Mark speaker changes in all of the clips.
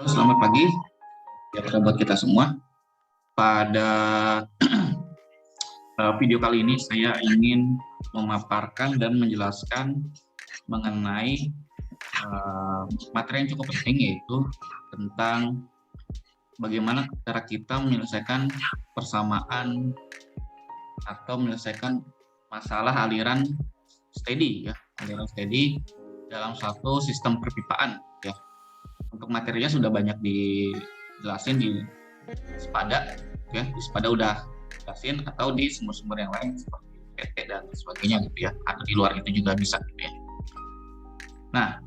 Speaker 1: Selamat pagi, ya buat kita semua. Pada video kali ini saya ingin memaparkan dan menjelaskan mengenai materi yang cukup penting, yaitu tentang bagaimana cara kita menyelesaikan persamaan atau menyelesaikan masalah aliran steady, ya, aliran steady dalam satu sistem perpipaan. Ya, untuk materinya sudah banyak dijelasin di Spada, ya, di Spada udah jelasin, atau di sumber-sumber yang lain seperti PT dan sebagainya gitu ya, atau di luar itu juga bisa gitu ya. Nah,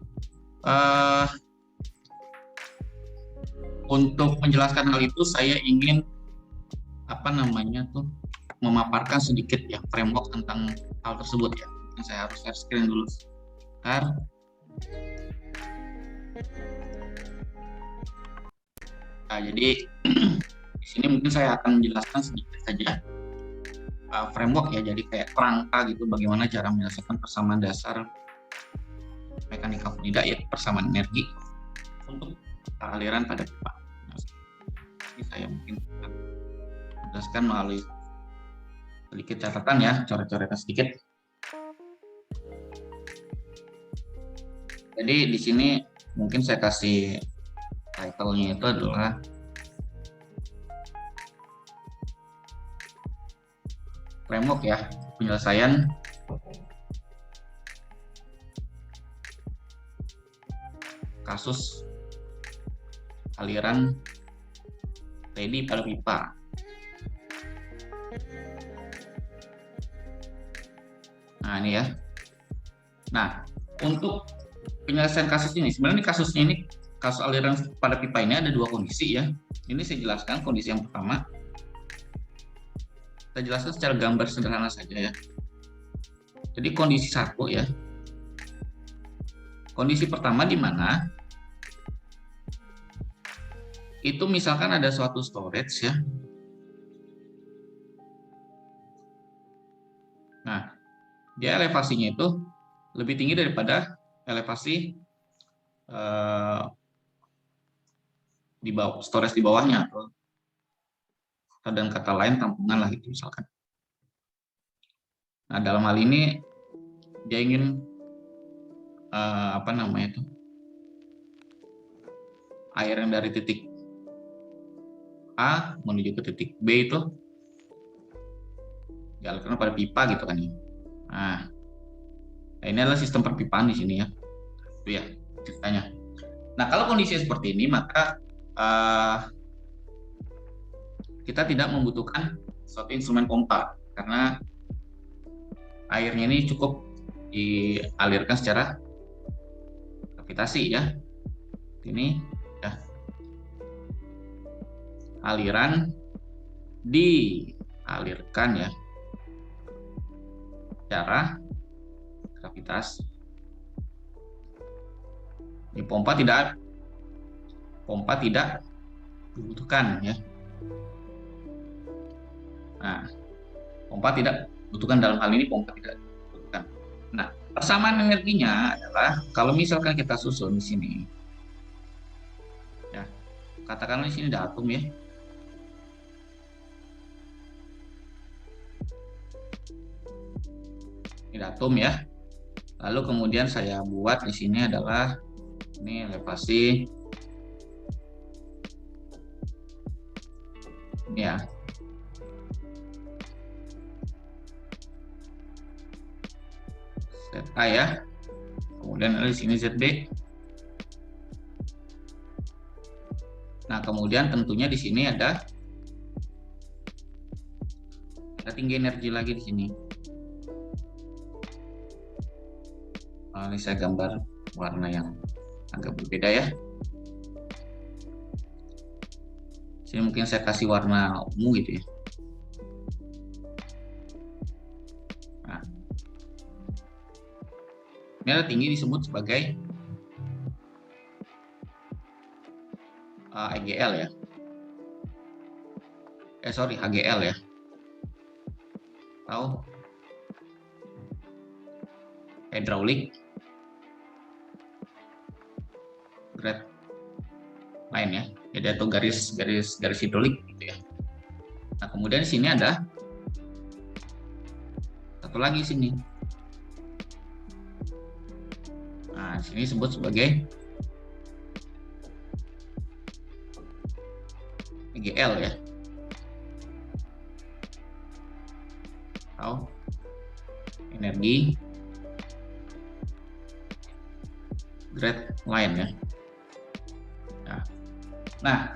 Speaker 1: untuk menjelaskan hal itu saya ingin memaparkan sedikit ya framework tentang hal tersebut ya. Mungkin saya harus share screen dulu. Nah, jadi di sini mungkin saya akan menjelaskan sedikit saja framework ya, jadi kayak kerangka gitu bagaimana cara menyelesaikan persamaan dasar mekanika fluida, yaitu persamaan energi untuk aliran pada pipa. Nah, ini saya mungkin akan menjelaskan melalui sedikit catatan ya, coret-coretan sedikit. Jadi di sini mungkin saya kasih title-nya itu adalah framework ya, penyelesaian kasus aliran steady pada pipa. Nah, ini ya. Nah, untuk penyelesaian kasus ini, sebenarnya kasus aliran pada pipa ini ada dua kondisi ya. Ini saya jelaskan kondisi yang pertama. Saya jelaskan secara gambar sederhana saja ya. Jadi kondisi satu ya. Kondisi pertama di mana itu misalkan ada suatu storage ya. Nah, dia elevasinya itu lebih tinggi daripada elevasi di bawah, storage di bawahnya, atau dan kata lain tampungan lah itu misalkan. Nah, dalam hal ini dia ingin air yang dari titik A menuju ke titik B itu dialirkan pada pipa gitu kan ya. Nah, ini adalah sistem perpipaan di sini ya. Itu ya ceritanya. Nah, kalau kondisi seperti ini maka kita tidak membutuhkan suatu instrumen pompa karena airnya ini cukup dialirkan secara gravitasi ya. Ini ya, aliran dialirkan ya secara gravitasi. Di pompa tidak dibutuhkan ya. Nah, pompa tidak dibutuhkan, dalam hal ini pompa tidak dibutuhkan. Nah, persamaan energinya adalah kalau misalkan kita susun di sini, ya, katakanlah di sini ada atom ya. Ini atom ya. Lalu kemudian saya buat di sini adalah ini elevasi ini ya. ZA ya. Kemudian ada di sini ZB. Nah, kemudian tentunya di sini ada tinggi energi lagi di sini. Ini saya gambar warna yang agak berbeda ya. Sini mungkin saya kasih warna ungu gitu ya. Nah, ini ada tinggi disebut sebagai EGL ya. HGL ya. Atau hydraulic grade line ya. Jadi atau garis hidrolik gitu ya. Nah, kemudian di sini ada satu lagi sini. Nah, di sini disebut sebagai EGL ya. Atau energi grade line ya. Nah,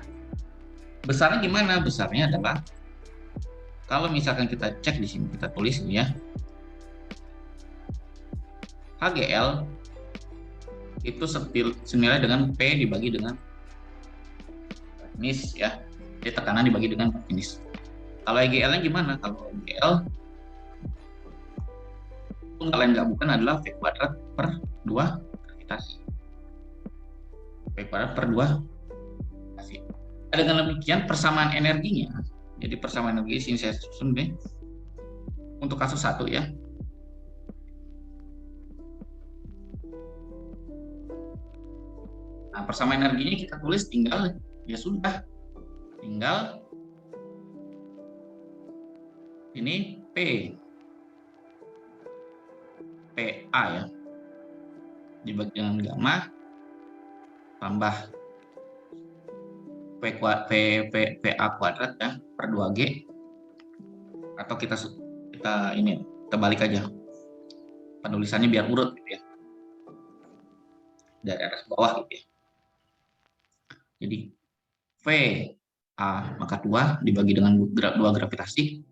Speaker 1: besarnya gimana? Besarnya adalah kalau misalkan kita cek di sini, kita tulis ini ya, HGL itu senilai dengan P dibagi dengan finish ya. Jadi tekanan dibagi dengan finish. Kalau EGL-nya gimana? Kalau EGL itu lain nggak bukan adalah V kuadrat per 2 gravitasi. V kuadrat per 2 gravitasi. Dengan demikian persamaan energinya, jadi persamaan energi sini saya susun deh untuk kasus 1 ya. Nah, persamaan energinya kita tulis tinggal ya sudah, tinggal ini PA ya dibagi dengan gamma tambah PA kuadrat ya per 2G, atau kita balik aja penulisannya biar urut gitu ya, dari atas bawah gitu ya. Jadi VA maka 2 dibagi dengan 2 gravitasi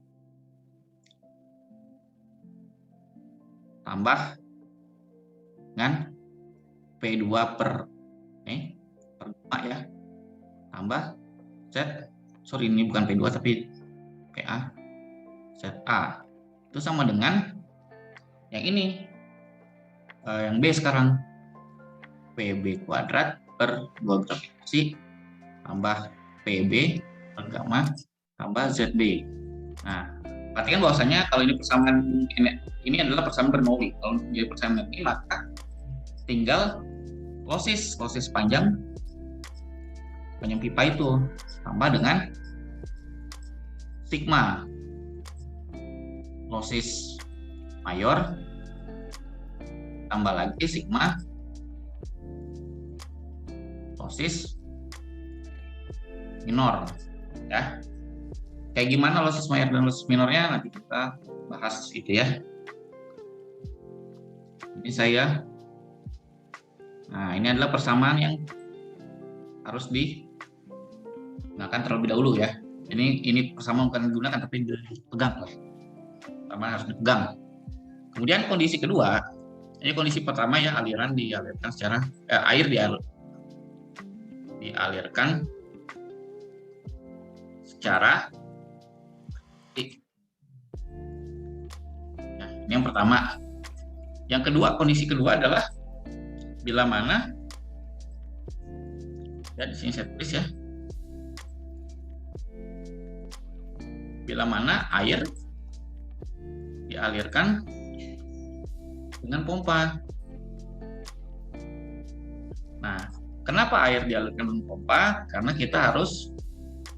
Speaker 1: tambah dengan P2 per 2 ya, tambah ini bukan P2 tapi PA ZA itu sama dengan yang ini, yang B sekarang, PB kuadrat per 2 gravitasi tambah PB per gamma tambah ZB. Nah, perhatikan bahwasanya kalau ini persamaan ini adalah persamaan Bernoulli. Kalau jadi persamaan ini maka tinggal losses panjang pipa itu tambah dengan sigma losses mayor tambah lagi sigma losses minor ya. Kayak gimana losses mayor dan losses minornya nanti kita bahas gitu ya. Ini adalah persamaan yang harus digunakan terlebih dahulu ya. Ini persamaan bukan digunakan tapi dipegang lah. Persamaan harus dipegang. Kemudian kondisi kedua, ini kondisi pertama ya, aliran dialirkan secara air dialirkan secara nah, ini yang pertama. Yang kedua, kondisi kedua adalah bila mana ya, di sini saya tulis ya, bila mana air dialirkan dengan pompa. Nah, kenapa air dialirkan dengan pompa? Karena kita harus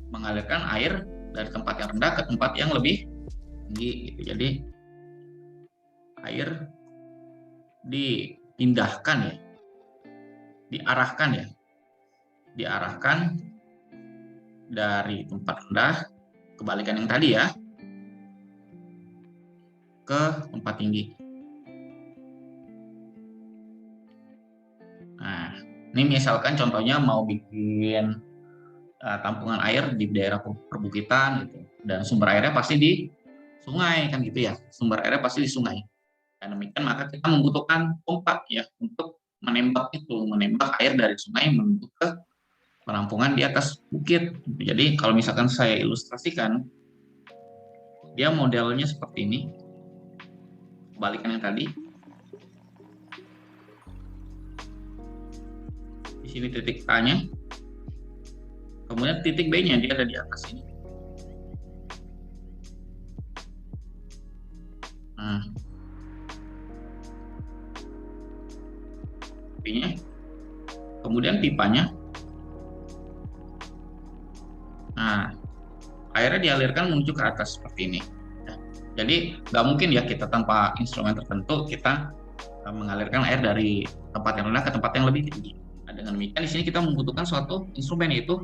Speaker 1: mengalirkan air dari tempat yang rendah ke tempat yang lebih tinggi gitu. Jadi air dipindahkan ya, diarahkan dari tempat rendah, kebalikan yang tadi ya, ke tempat tinggi. Nah, ini misalkan contohnya mau bikin tampungan air di daerah perbukitan gitu, dan sumber airnya pasti di sungai kan gitu ya, sumber airnya pasti di sungai. Dan demikian maka kita membutuhkan pompa ya untuk menembak air dari sungai menuju ke penampungan di atas bukit. Jadi kalau misalkan saya ilustrasikan, dia modelnya seperti ini, kebalikan yang tadi. Di sini titik A-nya, kemudian titik B-nya dia ada di atas ini. Nah, kemudian pipanya Nah, airnya dialirkan menuju ke atas seperti ini. Jadi nggak mungkin ya kita tanpa instrumen tertentu kita mengalirkan air dari tempat yang rendah ke tempat yang lebih tinggi. Nah, dengan demikian di sini kita membutuhkan suatu instrumen, yaitu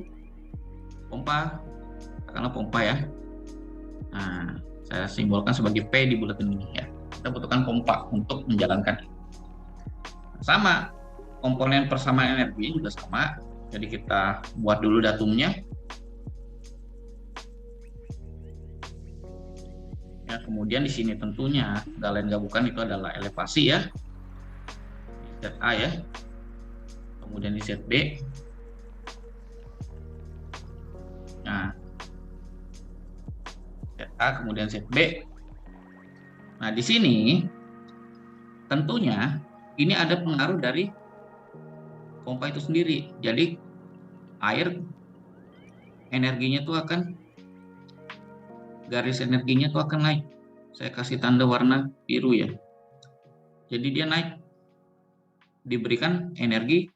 Speaker 1: pompa, katakanlah pompa ya. Nah, saya simbolkan sebagai P di buletin ini ya. Kita butuhkan pompa untuk menjalankan. Sama, komponen persamaan energi juga sama. Jadi kita buat dulu datumnya. Ya, kemudian di sini tentunya galen gabukan itu adalah elevasi ya, ZA ya. Kemudian di ZB. Nah, ZA kemudian ZB. Nah, di sini tentunya ini ada pengaruh dari pompa itu sendiri. Jadi air energinya tuh akan, garis energinya tuh akan naik. Saya kasih tanda warna biru ya. Jadi dia naik, diberikan energi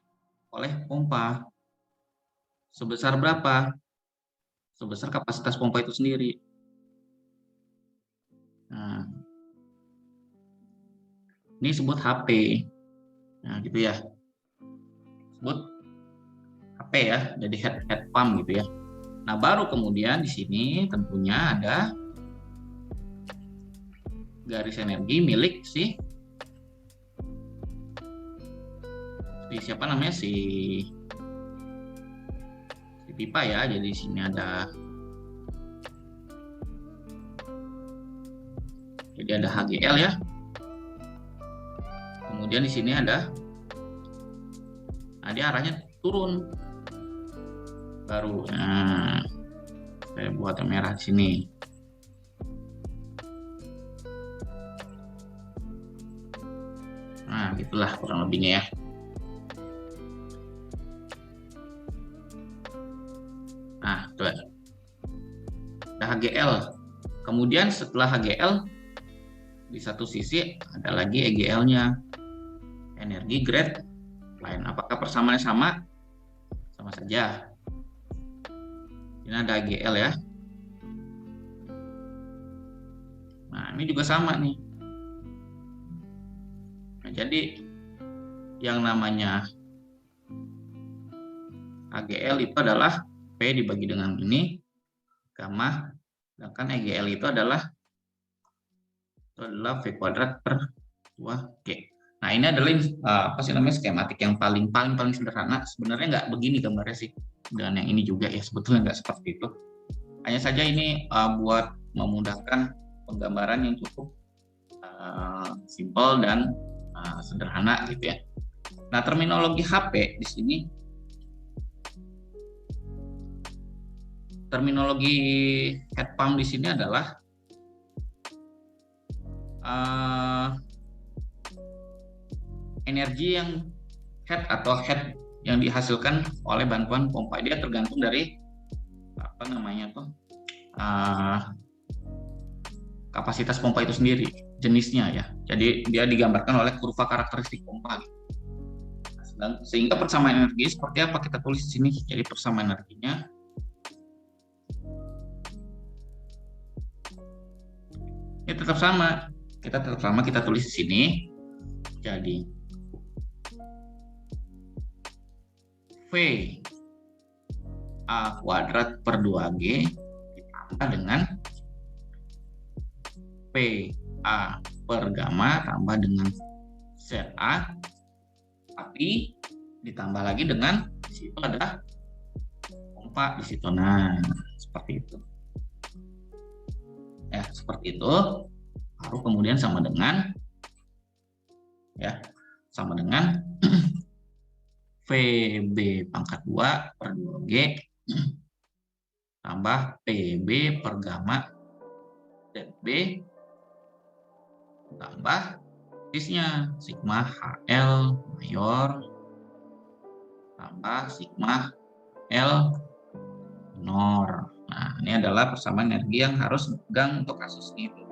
Speaker 1: oleh pompa. Sebesar berapa? Sebesar kapasitas pompa itu sendiri. Nah, ini sebut HP. Nah, gitu ya. Sebut HP ya. Jadi head pump gitu ya. Nah, baru kemudian di sini tentunya ada garis energi milik si siapa namanya, si pipa ya. Jadi di sini ada, jadi ada HGL ya. Kemudian di sini ada, nah dia arahnya turun baru. Nah, saya buat yang merah di sini. Nah, gitulah kurang lebihnya ya. Nah, tuh ada HGL. Kemudian setelah HGL di satu sisi ada lagi EGL-nya, energi grade lain. Apakah persamaannya sama? Sama saja. Ini ada EGL ya. Nah, ini juga sama nih. Nah, jadi yang namanya HGL itu adalah P dibagi dengan ini, gamma, sedangkan EGL itu adalah V kuadrat per 2G. Nah, ini adalah apa sih namanya, skematik yang paling sederhana. Sebenarnya nggak begini gambarnya sih. Dan yang ini juga ya sebetulnya nggak seperti itu. Hanya saja ini buat memudahkan penggambaran yang cukup simpel dan sederhana gitu ya. Nah, terminologi HP di sini, terminologi head pump di sini adalah energi yang head yang dihasilkan oleh bantuan pompa. Dia tergantung dari apa namanya tuh, kapasitas pompa itu sendiri, jenisnya ya. Jadi dia digambarkan oleh kurva karakteristik pompa. Sehingga persamaan energi seperti apa kita tulis di sini. Jadi persamaan energinya ini tetap sama. Kita tulis di sini. Jadi V A kuadrat per 2G ditambah dengan P A per gamma tambah dengan ZA, tapi ditambah lagi dengan di situ ada pompa di situ. Nah, seperti itu. Ya, seperti itu. Baru kemudian sama dengan VB pangkat 2 per 2G tambah PB per gamma ZB tambah tisnya sigma HL mayor tambah sigma L minor. Nah, ini adalah persamaan energi yang harus dipegang untuk kasus ini.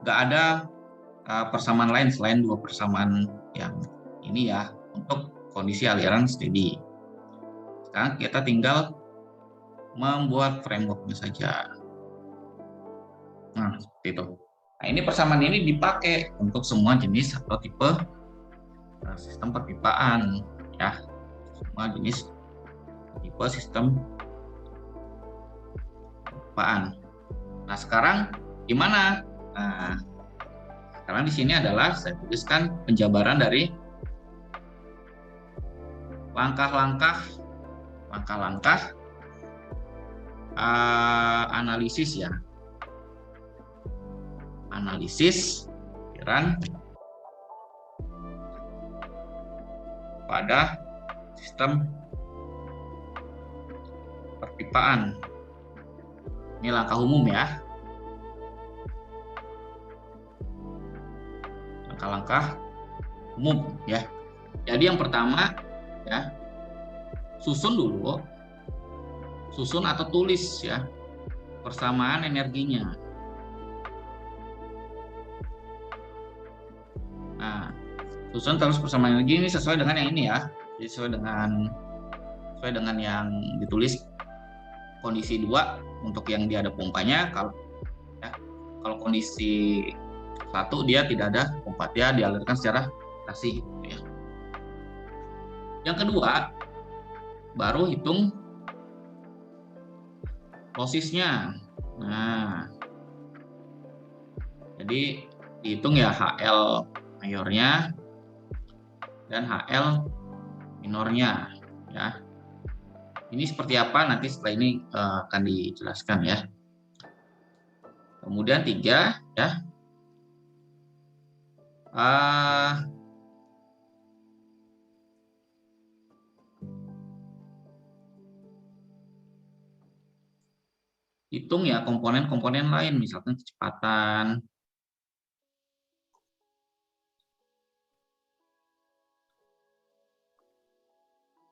Speaker 1: Nggak ada persamaan lain selain dua persamaan yang ini ya untuk kondisi aliran steady. Sekarang kita tinggal membuat frameworknya saja. Nah, seperti itu. Nah, ini persamaan ini dipakai untuk semua jenis atau tipe sistem perpipaan, ya. Semua jenis tipe sistem perpipaan. Nah, sekarang gimana? Nah, sekarang di sini adalah saya tuliskan penjabaran dari langkah-langkah analisis, ya. Analisis aliran pada sistem perpipaan. Ini langkah umum, ya. Langkah-langkah umum, ya. Jadi yang pertama, ya, susun atau tulis, ya, persamaan energinya. Nah, susun terus persamaan energi ini sesuai dengan yang ini, ya. Jadi sesuai dengan yang ditulis kondisi 2 untuk yang dia ada pompanya. Kalau kondisi 1 dia tidak ada pompa, dia dialirkan secara rotasi, ya. Yang kedua, baru hitung lossesnya. Nah, jadi dihitung, ya, HL mayornya dan HL minornya, ya. Ini seperti apa nanti setelah ini akan dijelaskan, ya. Kemudian 3, ya, hitung, ya, komponen-komponen lain, misalkan kecepatan,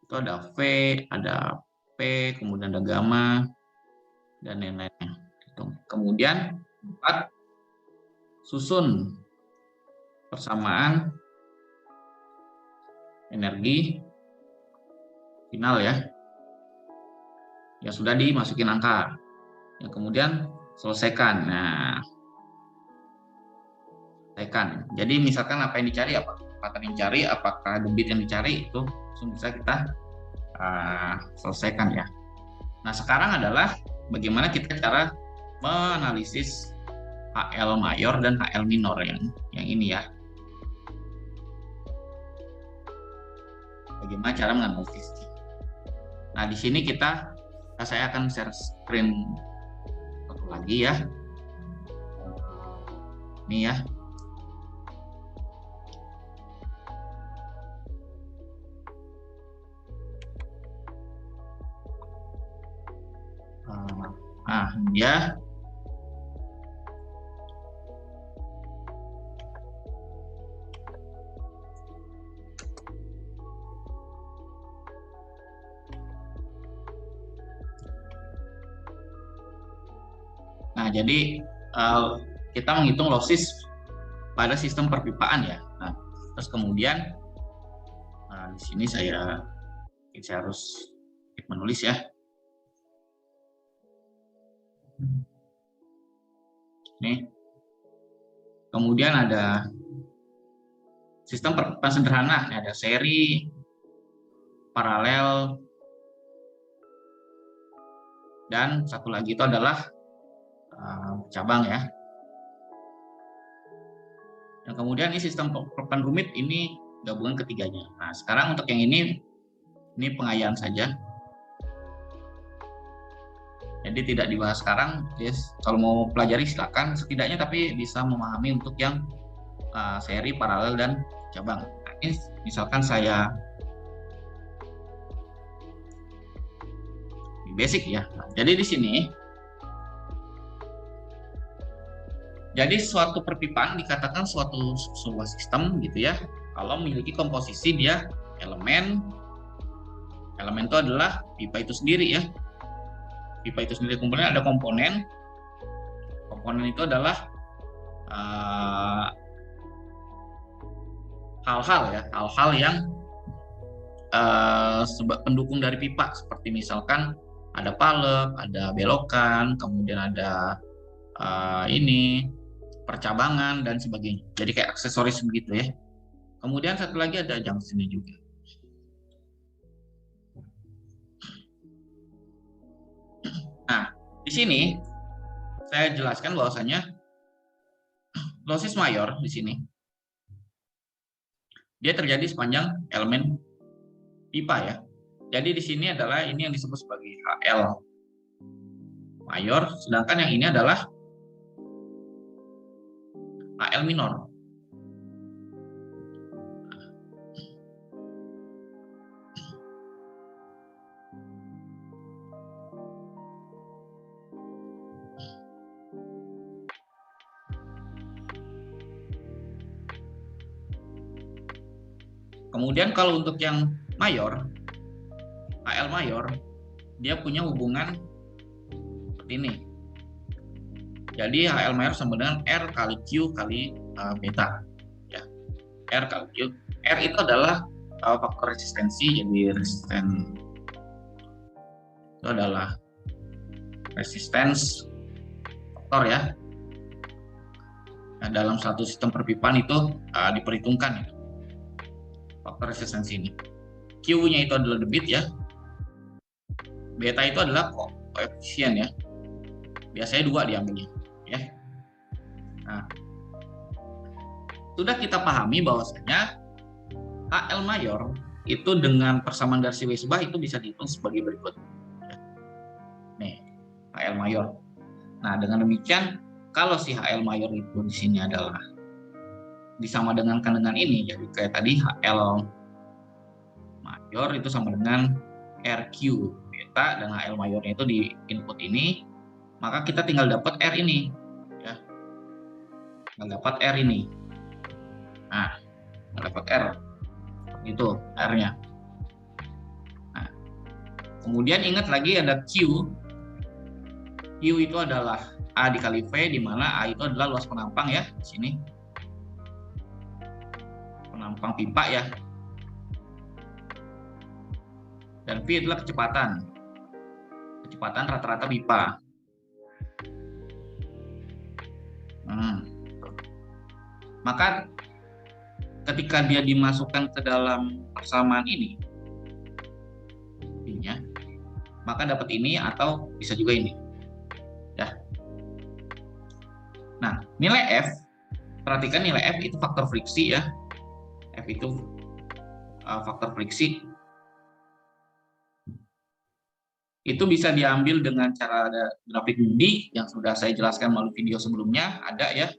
Speaker 1: itu ada V, ada P, kemudian ada gamma, dan lain-lainnya. Kemudian 4, susun persamaan energi final, ya, yang sudah dimasukin angka. Yang kemudian selesaikan. Nah, selesaikan. Jadi misalkan apa yang dicari, apakah yang dicari, apakah debit yang dicari, itu langsung bisa kita selesaikan, ya. Nah, sekarang adalah bagaimana kita cara menganalisis HL mayor dan HL minor yang ini, ya. Bagaimana cara menganalisis? Nah, di sini saya akan share screen satu lagi, ya. Ini, ya. Ya. Nah, jadi kita menghitung losses pada sistem perpipaan, ya. Nah, terus kemudian di sini saya harus menulis, ya. Nih. Kemudian ada sistem perpipaan sederhana, ada seri, paralel, dan satu lagi itu adalah cabang, ya. Dan kemudian ini sistem perpipaan rumit, ini gabungan ketiganya. Nah, sekarang untuk yang ini pengayaan saja. Jadi tidak dibahas sekarang, yes. Kalau mau pelajari silakan, setidaknya tapi bisa memahami untuk yang seri, paralel, dan cabang. Nah, ini misalkan saya basic, ya. Nah, jadi di sini, jadi suatu perpipaan dikatakan sebuah sistem, gitu, ya, kalau memiliki komposisi dia elemen itu adalah pipa itu sendiri, ya. Pipa itu sendiri, kemudian ada komponen itu adalah hal-hal yang pendukung dari pipa, seperti misalkan ada palep, ada belokan, kemudian ada ini percabangan dan sebagainya. Jadi kayak aksesoris begitu ya. Kemudian satu lagi ada junction-nya juga. Nah, di sini saya jelaskan bahwasanya losis mayor di sini dia terjadi sepanjang elemen pipa ya. Jadi di sini adalah ini yang disebut sebagai HL mayor, sedangkan yang ini adalah HL minor. Kemudian kalau untuk yang mayor, HL mayor, dia punya hubungan seperti ini. Jadi HL mayor sama dengan R kali Q kali beta. Ya. R kali Q. R itu adalah faktor resistensi, jadi resisten itu adalah resistance faktor ya. Nah, dalam satu sistem perpipaan itu diperhitungkan ya, faktor resistensi ini. Q-nya itu adalah debit ya. Beta itu adalah koefisien ya. Biasanya 2 diambilnya ya. Nah, sudah kita pahami bahwasanya HL mayor itu dengan persamaan dari W-sebah itu bisa dihitung sebagai berikut. Nih, HL mayor. Nah, dengan demikian kalau si HL mayor itu di sini adalah disama dengan ini, jadi kayak tadi HL mayor itu sama dengan RQ beta dan HL mayornya itu di input ini, maka kita tinggal dapat R ini ya. Tinggal dapat R ini. Nah, dapat R. Itu R-nya. Nah, kemudian ingat lagi ada Q. Q itu adalah A dikali V, di mana A itu adalah luas penampang ya, di sini. Penampang pipa ya. Dan V adalah kecepatan. Kecepatan rata-rata pipa. Maka ketika dia dimasukkan ke dalam persamaan ini, maka dapat ini atau bisa juga ini. Ya. Nah, nilai F, perhatikan nilai F itu faktor friksi ya. F itu faktor friksi. Itu bisa diambil dengan cara grafik Moody yang sudah saya jelaskan melalui video sebelumnya, ada ya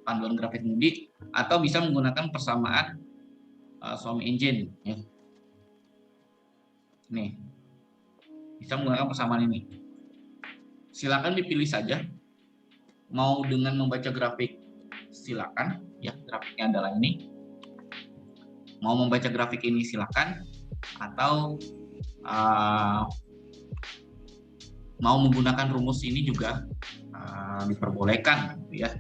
Speaker 1: panduan grafik Moody, atau bisa menggunakan persamaan Swami engine ya. Nih, bisa menggunakan persamaan ini. Silakan dipilih saja. Mau dengan membaca grafik silakan ya, grafiknya adalah ini. Mau membaca grafik ini silakan, atau mau menggunakan rumus ini juga diperbolehkan ya.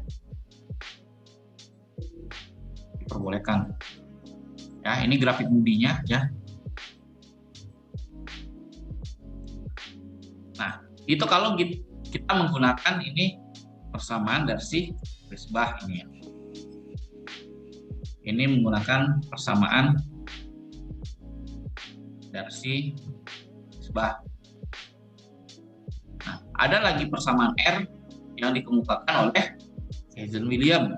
Speaker 1: Diperbolehkan. Ya, ini grafik Moody-nya ya. Nah, itu kalau kita menggunakan ini persamaan dari si W-sebah ini ya. Ini menggunakan persamaan dari si W-sebah. Nah, ada lagi persamaan R yang dikemukakan oleh Hazen-Williams.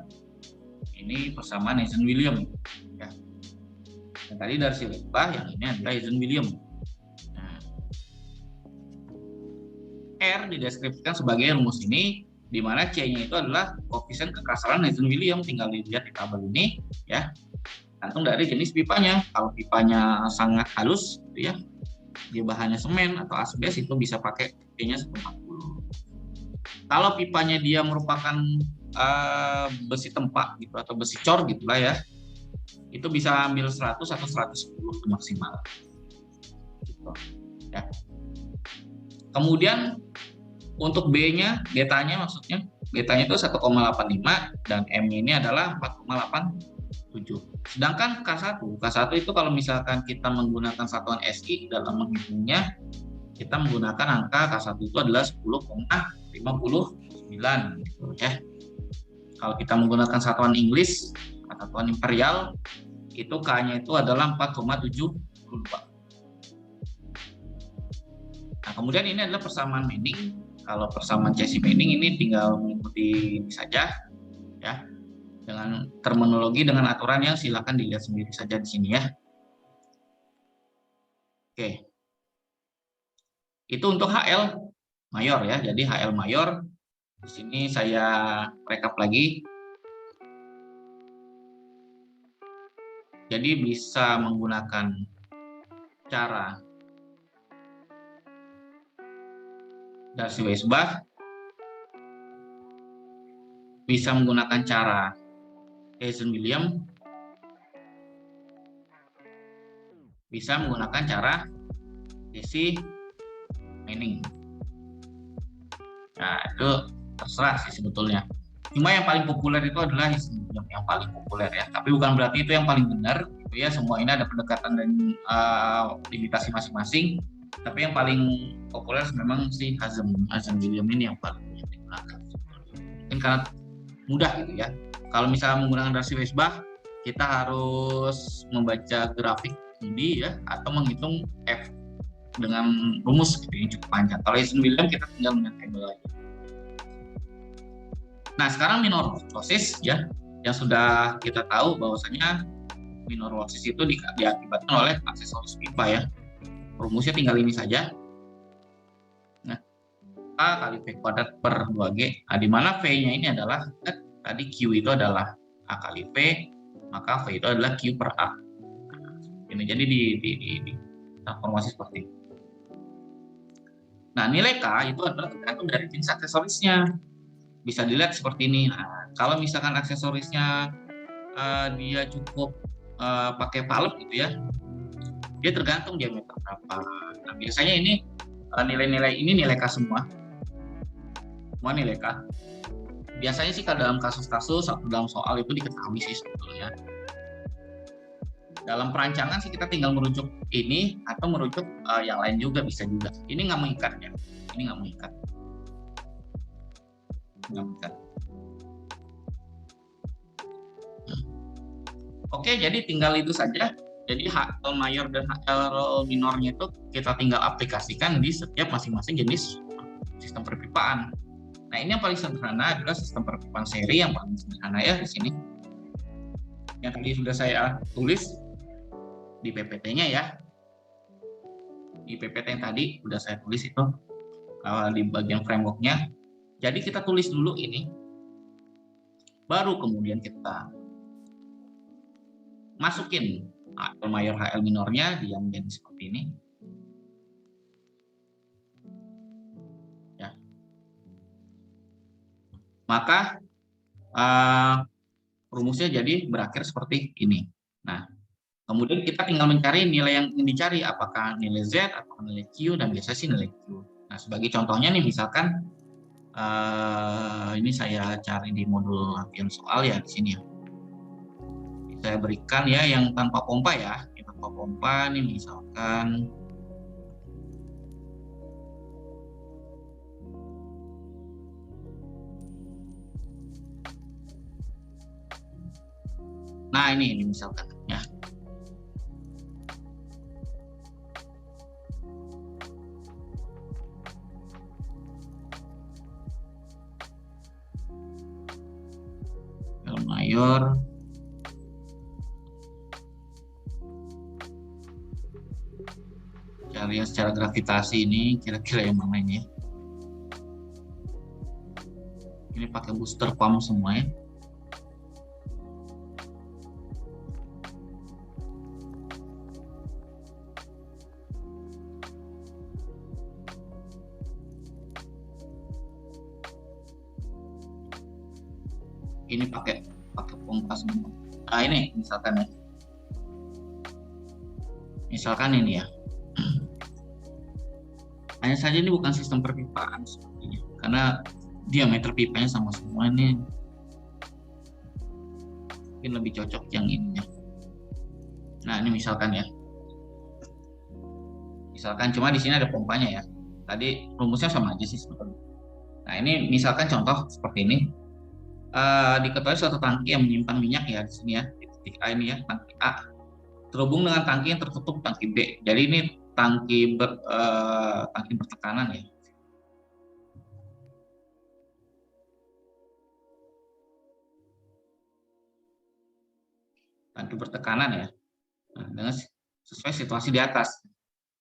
Speaker 1: Ini persamaan Hazen-Williams. Ya. Yang tadi dari si W-sebah, yang ini adalah Hazen-Williams. Nah, R dideskripsikan sebagai rumus ini, di mana C-nya itu adalah koefisien kekasaran Hazen-Williams. Tinggal dilihat di tabel ini ya. Tergantung dari jenis pipanya. Kalau pipanya sangat halus gitu ya, dia bahannya semen atau asbes, itu bisa pakai P-nya 140. Kalau pipanya dia merupakan besi tempak gitu atau besi cor gitulah ya, itu bisa ambil 100 atau 110 maksimal. Gitu. Ya. Kemudian untuk B-nya, betanya maksudnya, betanya itu 1,85 dan M ini adalah 4,87. Sedangkan K1 itu kalau misalkan kita menggunakan satuan SI dalam menghitungnya, kita menggunakan angka K1 itu adalah 10,59 gitu, ya. Kalau kita menggunakan satuan Inggris, satuan imperial, itu K-nya itu adalah 4,72. Nah, kemudian ini adalah persamaan Manning. Kalau persamaan Cauchy Manning ini tinggal mengikuti ini saja, ya, dengan terminologi, dengan aturan yang silakan dilihat sendiri saja di sini, ya. Oke. Itu untuk HL mayor, ya. Jadi HL mayor di sini saya rekap lagi. Jadi bisa menggunakan cara Darcy Weisbach, bisa menggunakan cara Hazen-Williams, bisa menggunakan cara Cauchy Manning. Nah, itu terserah sih sebetulnya. Cuma yang paling populer itu adalah yang paling populer, ya. Tapi bukan berarti itu yang paling benar, gitu ya. Semua ini ada pendekatan dan limitasi masing-masing. Tapi yang paling populer memang si Hazen-Williams ini yang paling banyak digunakan. Mungkin karena mudah gitu ya. Kalau misalnya menggunakan Darcy Weisbach, kita harus membaca grafik ini, ya, atau menghitung F dengan rumus gitu yang cukup panjang. Kalau Hazen-Williams kita tinggal dengan tabel aja. Nah, sekarang minor losses, ya, yang sudah kita tahu bahwasanya minor losses itu diakibatkan oleh aksesoris pipa, ya. Rumusnya tinggal ini saja. Nah, A kali V kuadrat per 2G. Nah, di mana V-nya ini adalah, tadi Q itu adalah A kali V, maka V itu adalah Q per A. Ini jadi di transformasi seperti ini. Nah, nilai K itu adalah tergantung dari jenis aksesorisnya. Bisa dilihat seperti ini. Nah, kalau misalkan aksesorisnya dia cukup pakai palep gitu, ya, dia tergantung diameter berapa. Nah, biasanya ini nilai-nilai ini nilai K semua nilai K. Biasanya sih dalam kasus-kasus dalam soal itu diketahui sih sebetulnya. Dalam perancangan sih kita tinggal merujuk ini atau merujuk yang lain juga bisa juga. Ini nggak mengikat, ya. Ini nggak mengikat. Oke, jadi tinggal itu saja. Jadi HL mayor dan HL minornya itu kita tinggal aplikasikan di setiap masing-masing jenis sistem perpipaan. Nah, ini yang paling sederhana adalah sistem perpipaan seri yang paling sederhana, ya, di sini. Yang tadi sudah saya tulis di PPT-nya, ya. Di PPT yang tadi sudah saya tulis itu di bagian framework-nya. Jadi kita tulis dulu ini, baru kemudian kita masukin HL mayor HL minornya yang menjadi seperti ini, ya. Maka rumusnya jadi berakhir seperti ini. Nah, kemudian kita tinggal mencari nilai yang ingin dicari, apakah nilai Z atau nilai Q, dan biasanya sih nilai Q. Nah, sebagai contohnya nih, misalkan ini saya cari di modul latihan soal, ya, di sini, ya. Saya berikan, ya, yang tanpa pompa, ya. Yang tanpa pompa nih misalkan nah ini misalkan, ya. L mayor cari yang secara gravitasi ini kira-kira yang mana ini, ya. Ini pakai booster pump semua, ya. Ini pakai pompa semua. Nah, ini misalkan, ya. Misalkan ini, ya. Hanya saja ini bukan sistem perpipaan sepertinya, karena diameter pipanya sama semua. Ini mungkin lebih cocok yang ini, ya. Nah, ini misalkan, ya. Misalkan cuma di sini ada pompanya ya. Tadi rumusnya sama aja sih sebetulnya. Nah, ini misalkan contoh seperti ini. Diketahui suatu tangki yang menyimpan minyak ya di sini ya, di titik A ini ya, tangki A terhubung dengan tangki yang tertutup, tangki B. Jadi ini tangki bertekanan ya. Tangki bertekanan ya. Nah, dengan sesuai situasi di atas.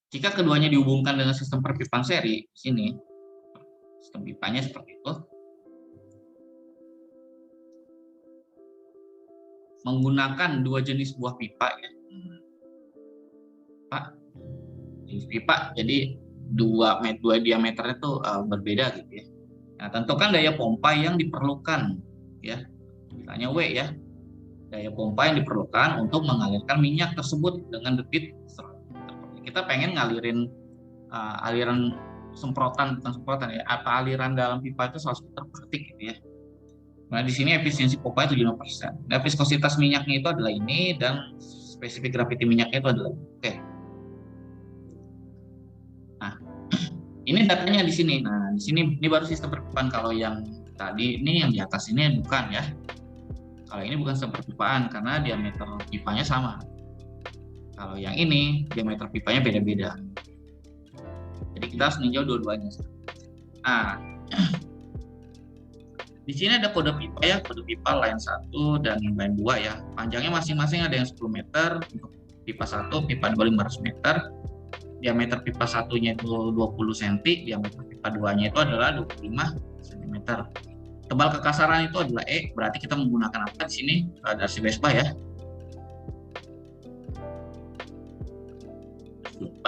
Speaker 1: Jika keduanya dihubungkan dengan sistem perpipaan seri di sini, sistem pipanya seperti itu. Menggunakan dua jenis buah pipa ya. Pak, jenis pipa. Jadi dua diameternya itu berbeda gitu ya. Nah, tentukan daya pompa yang diperlukan ya. Misalnya W ya. Daya pompa yang diperlukan untuk mengalirkan minyak tersebut dengan debit. Kita pengen ngalirin aliran semprotan, bukan semprotan ya, apa aliran dalam pipa itu 100 liter per detik gitu ya. Nah, di sini efisiensi pompa 75%. Nah, viskositas minyaknya itu adalah ini dan spesifik graviti minyaknya itu adalah ini. Oke. Nah, ini datanya di sini. Nah, di sini ini baru sistem perpipaan. Kalau yang tadi ini yang di atas ini bukan ya. Kalau ini bukan sistem perpipaan karena diameter pipanya sama. Kalau yang ini diameter pipanya beda-beda. Jadi kita harus meninjau dua-duanya. Nah, di sini ada kode pipa ya, kode pipa line 1 dan line 2 ya. Panjangnya masing-masing ada yang 10 meter, untuk pipa 1, pipa 2 500 meter. Diameter pipa satunya itu 20 cm, diameter pipa 2-nya itu adalah 25 cm. Tebal kekasaran itu adalah E, berarti kita menggunakan apa di sini? Darcy Weisbach ya.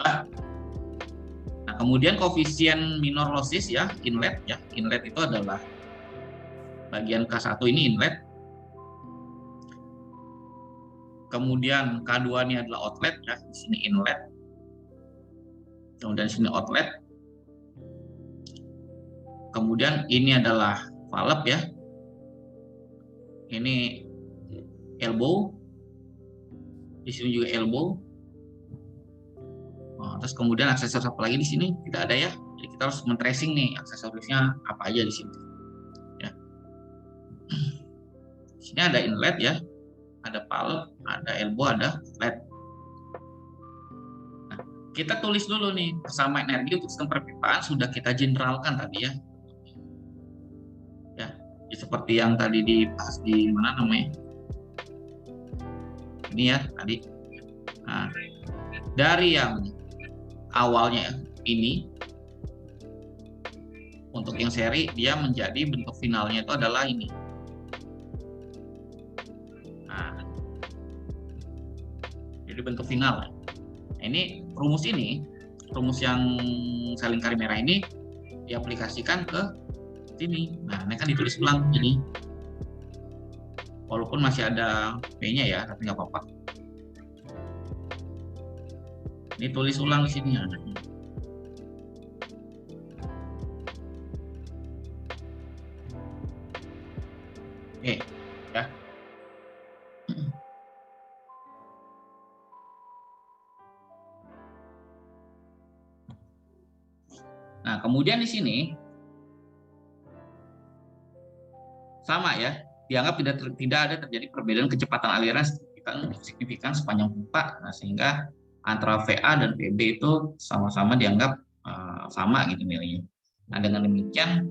Speaker 1: Nah, kemudian koefisien minor losses ya, inlet ya. Inlet itu adalah bagian K1 ini inlet. Kemudian K2 ini adalah outlet ya, di sini inlet. Kemudian di sini outlet. Kemudian ini adalah valve ya. Ini elbow. Di sini juga elbow. Nah, terus kemudian aksesoris apa lagi di sini? Tidak ada ya. Jadi kita harus men-tracing nih aksesorisnya apa aja di sini. Ya. Di sini ada inlet ya. Ada valve, ada elbow, ada outlet. Nah, kita tulis dulu nih persamaan energi untuk sistem perpipaan sudah kita generalkan tadi ya. Ya, seperti yang tadi dibahas di mana namanya? Ini ya tadi. Nah, dari yang awalnya ini untuk yang seri dia menjadi bentuk finalnya itu adalah ini. Nah, jadi bentuk final. Nah, ini rumus yang saya lingkari merah ini diaplikasikan ke sini. Nah, ini kan ditulis ulang jadi walaupun masih ada P-nya ya, tapi nggak apa-apa. Ini tulis ulang di sini. Oke, ya. Nah, kemudian di sini sama ya, dianggap tidak ada terjadi perbedaan kecepatan aliran signifikan sepanjang pipa, nah, sehingga antara VA dan PB itu sama-sama dianggap sama gitu nilainya. Nah, dengan demikian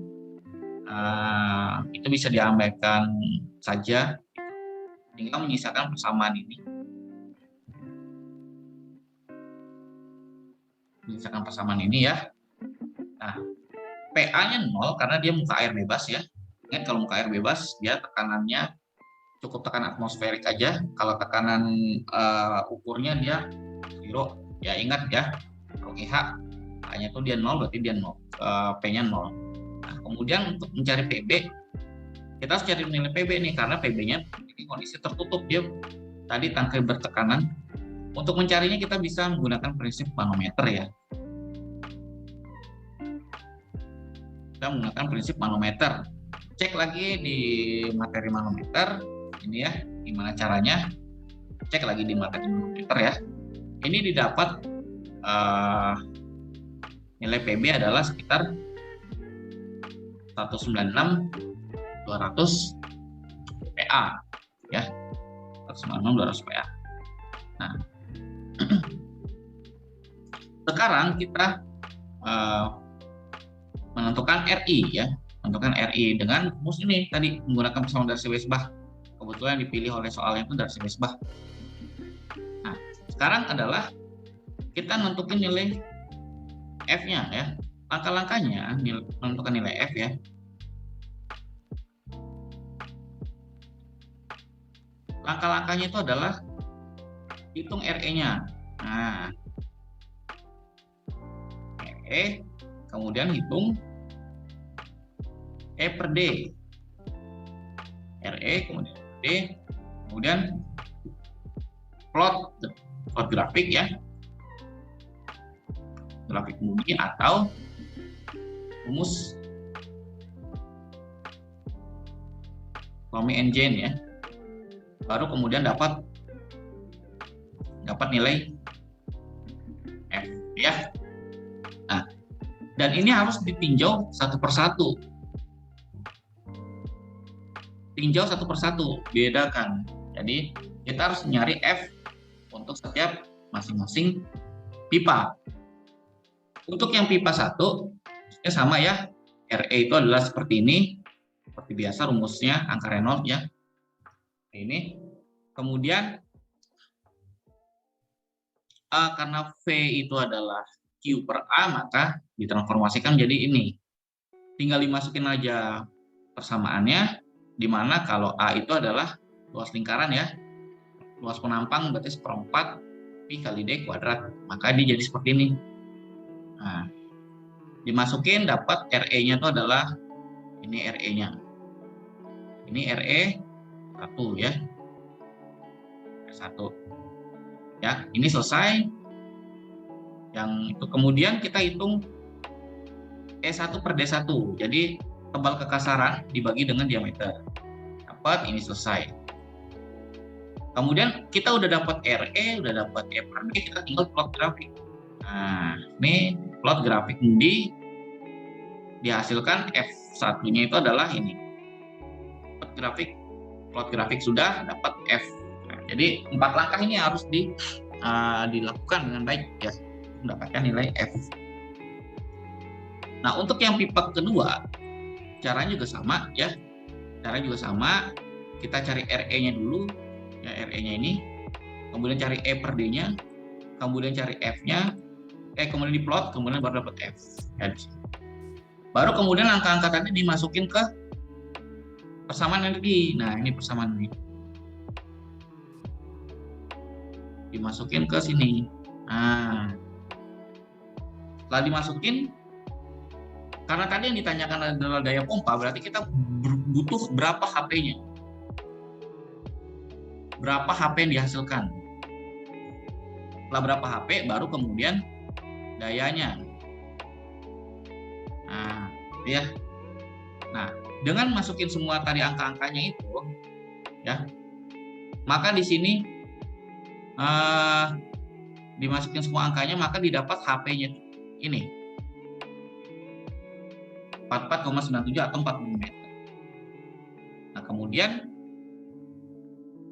Speaker 1: itu bisa diabaikan saja, tinggal menyisakan persamaan ini. Menyisakan persamaan ini ya. Nah, PA-nya 0 karena dia muka air bebas ya. Ingat kalau muka air bebas dia tekanannya cukup tekanan atmosferik aja. Kalau tekanan ukurnya dia 0. Ya ingat ya, kalau GH H-nya itu dia 0 berarti dia 0, P-nya 0. Nah, kemudian untuk mencari PB kita harus cari nilai PB nih karena PB-nya ini kondisi tertutup, dia tadi tangki bertekanan. Untuk mencarinya kita bisa menggunakan prinsip manometer ya. Kita menggunakan prinsip manometer. Cek lagi di materi manometer ini ya, gimana caranya? Cek lagi di materi manometer ya. Ini didapat nilai PB adalah sekitar 196.200 PA ya, 196.200 PA. Nah, sekarang kita menentukan RI ya, menentukan RI dengan rumus ini tadi menggunakan persamaan Darcy Weisbach. Kebetulan dipilih oleh soalnya itu Darcy Weisbach. Nah, sekarang adalah kita menentukan nilai F-nya ya. Langkah-langkahnya menentukan nilai F ya. Langkah-langkahnya itu adalah hitung RE-nya. Nah, RE, kemudian hitung E per D. RE, kemudian D, kemudian plot grafik ya. Grafik bumi atau rumus Romy and Jane ya. Baru kemudian dapat nilai F ya. Nah, dan ini harus ditinjau satu persatu. Tinjau satu persatu, bedakan. Jadi kita harus nyari F untuk setiap masing-masing pipa. Untuk yang pipa 1 sama ya, RE itu adalah seperti ini, seperti biasa rumusnya angka Reynolds ya. Ini kemudian karena V itu adalah Q per A, maka ditransformasikan jadi ini. Tinggal dimasukin aja persamaannya, di mana kalau A itu adalah luas lingkaran ya, luas penampang berarti 1/4 pi kali D kuadrat, maka dia jadi seperti ini. Nah, dimasukin dapat RE-nya itu adalah ini RE-nya. Ini RE 1 ya. R1. Ya, ini selesai. Yang itu kemudian kita hitung E1 per D1. Jadi tebal kekasaran dibagi dengan diameter. Dapat, ini selesai. Kemudian kita udah dapat RE, udah dapat E per D, kita tinggal plot grafik. Nah, ini plot grafik D dihasilkan F1-nya itu adalah ini. Plot grafik sudah dapat F. Nah, jadi 4 langkah ini harus dilakukan dengan baik ya, mendapatkan nilai F. Nah, untuk yang pipa kedua, caranya juga sama ya. Caranya juga sama. Kita cari RE-nya dulu, ya RE-nya ini. Kemudian cari E per D-nya, kemudian cari F-nya, kemudian diplot, kemudian baru dapat F. Ya, baru kemudian angka-angka tadi dimasukin ke persamaan energi. Nah, ini persamaan ini. Dimasukin ke sini. Nah, setelah dimasukin, karena tadi yang ditanyakan adalah daya pompa, berarti kita butuh berapa HP-nya. Berapa HP yang dihasilkan. Setelah berapa HP, baru kemudian dayanya. Nah, ya. Nah, dengan masukin semua tadi angka-angkanya itu, ya, maka di sini dimasukin semua angkanya, maka didapat HP-nya ini 44,97 atau 40 meter. Nah, kemudian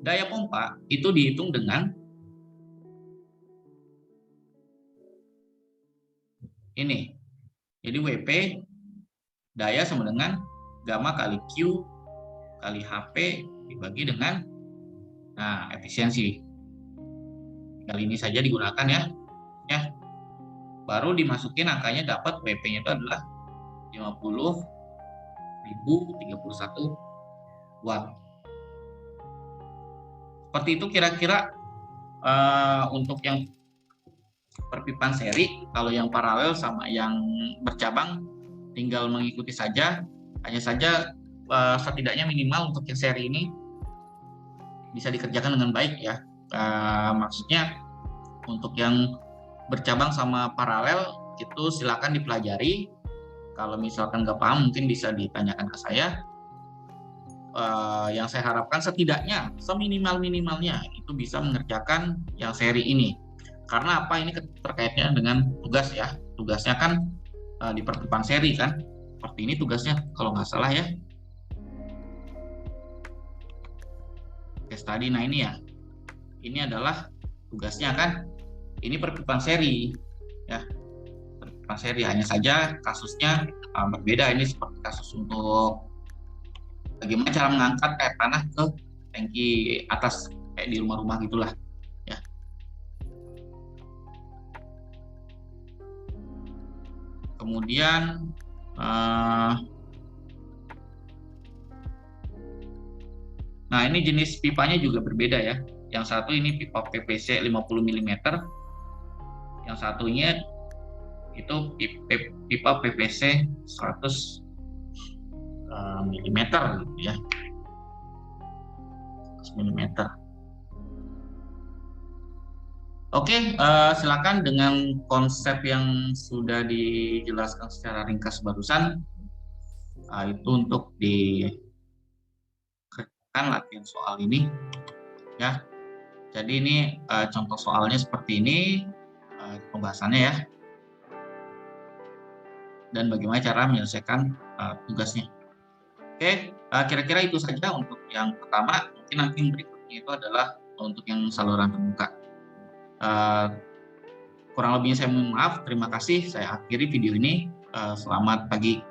Speaker 1: daya pompa itu dihitung dengan ini. Jadi WP daya sama dengan gamma kali Q kali HP dibagi dengan efisiensi. Kali ini saja digunakan ya. Baru dimasukin angkanya, dapat WP-nya itu adalah 50.031 watt. Seperti itu kira-kira untuk yang perpipaan seri. Kalau yang paralel sama yang bercabang tinggal mengikuti saja. Hanya saja setidaknya minimal untuk yang seri ini bisa dikerjakan dengan baik ya. Maksudnya untuk yang bercabang sama paralel itu silakan dipelajari. Kalau misalkan nggak paham mungkin bisa ditanyakan ke saya. Yang saya harapkan setidaknya seminimal-minimalnya itu bisa mengerjakan yang seri ini. Karena apa, ini terkaitnya dengan tugas ya. Tugasnya kan di pertemuan seri kan. Seperti ini tugasnya kalau nggak salah ya. Case study. Nah ini ya. Ini adalah tugasnya kan. Ini pertemuan seri ya. Pertemuan seri, hanya saja kasusnya berbeda. Ini seperti kasus untuk bagaimana cara mengangkat air tanah ke tangki atas kayak di rumah-rumah gitulah ya. Kemudian nah ini jenis pipanya juga berbeda ya. Yang satu ini pipa PVC 50 mm, yang satunya itu pipa PVC 100 mm gitu ya. 100 mm. Oke, silakan dengan konsep yang sudah dijelaskan secara ringkas barusan, itu untuk dikerjakan latihan soal ini ya. Jadi ini contoh soalnya seperti ini pembahasannya ya, dan bagaimana cara menyelesaikan tugasnya. Oke, kira-kira itu saja untuk yang pertama. Mungkin nanti yang berikutnya itu adalah untuk yang saluran terbuka. Kurang lebihnya saya mohon maaf. Terima kasih. Saya akhiri video ini. Selamat pagi.